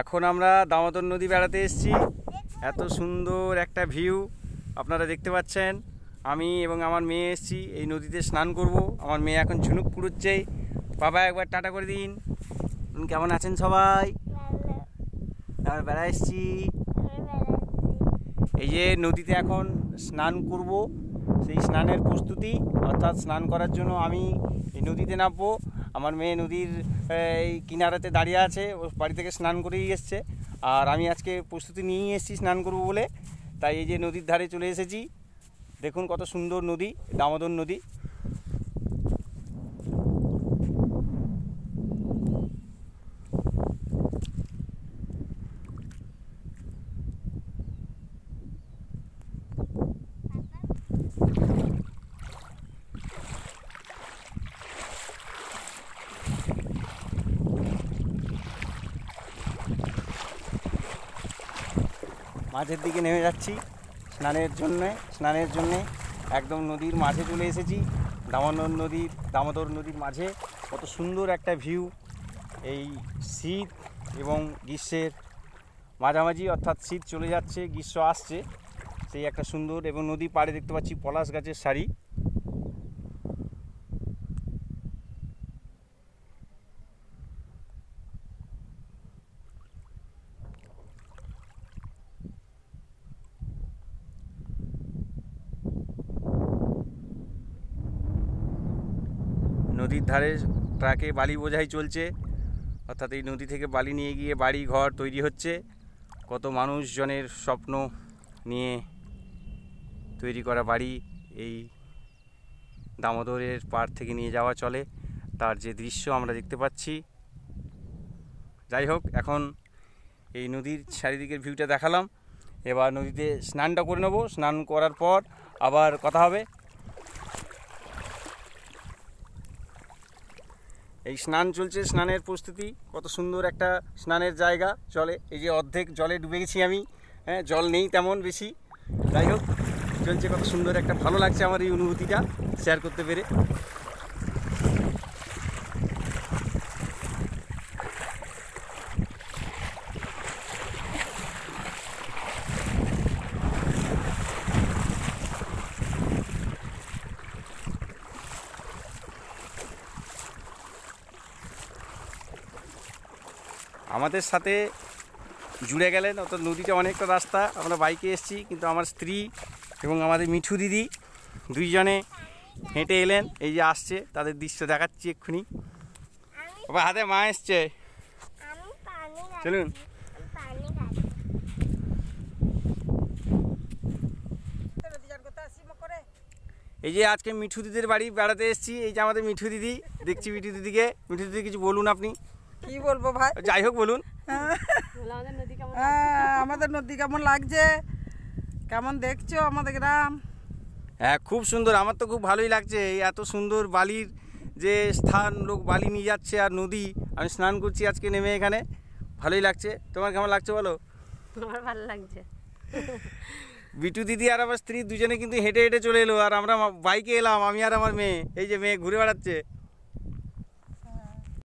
এখন আমরা দামোদর নদী বেড়াতে এসেছি। এত সুন্দর একটা ভিউ আপনারা দেখতে পাচ্ছেন। আমি এবং আমার মেয়ে এসেছি এই নদীতে স্নান করব। আমার মেয়ে এখন ঝুনুক কুড়ুচ্ছে। বাবা একবার টাটা করে দিন। কেমন আছেন সবাই? আমরা বেড়া এসেছি। এই যে নদীতে এখন স্নান করব, সেই স্নানের প্রস্তুতি, অর্থাৎ স্নান করার জন্য আমি এই নদীতে নামবো। আমার মেয়ে নদীর এই কিনারাতে দাঁড়িয়ে আছে, ও বাড়ি থেকে স্নান করেই এসছে। আর আমি আজকে প্রস্তুতি নিয়েই এসেছি স্নান করব বলে, তাই এই যে নদীর ধারে চলে এসেছি। দেখুন কত সুন্দর নদী, দামোদর নদী। মাঝের দিকে নেমে যাচ্ছি স্নানের জন্যে একদম নদীর মাঝে চলে এসেছি। দামোদর নদীর মাঝে কত সুন্দর একটা ভিউ। এই শীত এবং গ্রীষ্মের মাঝামাঝি, অর্থাৎ শীত চলে যাচ্ছে, গ্রীষ্ম আসছে, সেই একটা সুন্দর। এবং নদী পাড়ে দেখতে পাচ্ছি পলাশ গাছের সারি। নদীর ধারে ট্রাকে বালি বোঝাই চলছে, অর্থাৎ এই নদী থেকে বালি নিয়ে গিয়ে বাড়ি ঘর তৈরি হচ্ছে। কত মানুষজনের স্বপ্ন নিয়ে তৈরি করা বাড়ি এই দামোদরের পাড় থেকে নিয়ে যাওয়া চলে, তার যে দৃশ্য আমরা দেখতে পাচ্ছি। যাই হোক, এখন এই নদীর চারিদিকের ভিউটা দেখালাম, এবার নদীতে স্নানটা করে নেব। স্নান করার পর আবার কথা হবে। এই স্নান চলছে, স্নানের প্রস্তুতি। কত সুন্দর একটা স্নানের জায়গা। জলে এই যে অর্ধেক জলে ডুবে গেছি আমি, জল নেই তেমন বেশি। যাই হোক, চলছে, কত সুন্দর একটা, ভালো লাগছে আমার এই অনুভূতিটা শেয়ার করতে পেরে। আমাদের সাথে জুড়ে গেলেন, অর্থাৎ নদীটা অনেকটা রাস্তা, আমরা বাইকে এসেছি, কিন্তু আমার স্ত্রী এবং আমাদের মিঠু দিদি দুইজনে হেঁটে এলেন। এই যে আসছে, তাদের দৃশ্য দেখাচ্ছি এক্ষুনি। বাবা হাতে মা এসছে, চলুন। এই যে আজকে মিঠু দিদির বাড়ি বেড়াতে এসেছি। এই যে আমাদের মিঠু দিদি, দেখছি মিঠু দিদিকে। মিঠু দিদি কিছু বলুন আপনি। কি বলবো ভাই, যাই হোক বলুন। আমাদের নদী কেমন লাগছে, কেমন দেখছো আমাদের গ্রাম? হ্যাঁ, খুব সুন্দর, আমার তো খুব ভালোই লাগছে। এই এত সুন্দর বালির যে স্থান, লোক বালি নিয়ে যাচ্ছে, আর নদী, আমি স্নান করছি আজকে নেমে এখানে, ভালোই লাগছে। তোমার কেমন লাগছে বলো? আমার ভালো লাগছে। বিটু দিদি আর আমার স্ত্রী দুজনে কিন্তু হেঁটে হেঁটে চলে এলো, আর আমরা বাইকে এলাম, আমি আর আমার মেয়ে। এই যে মেয়ে ঘুরে বেড়াচ্ছে।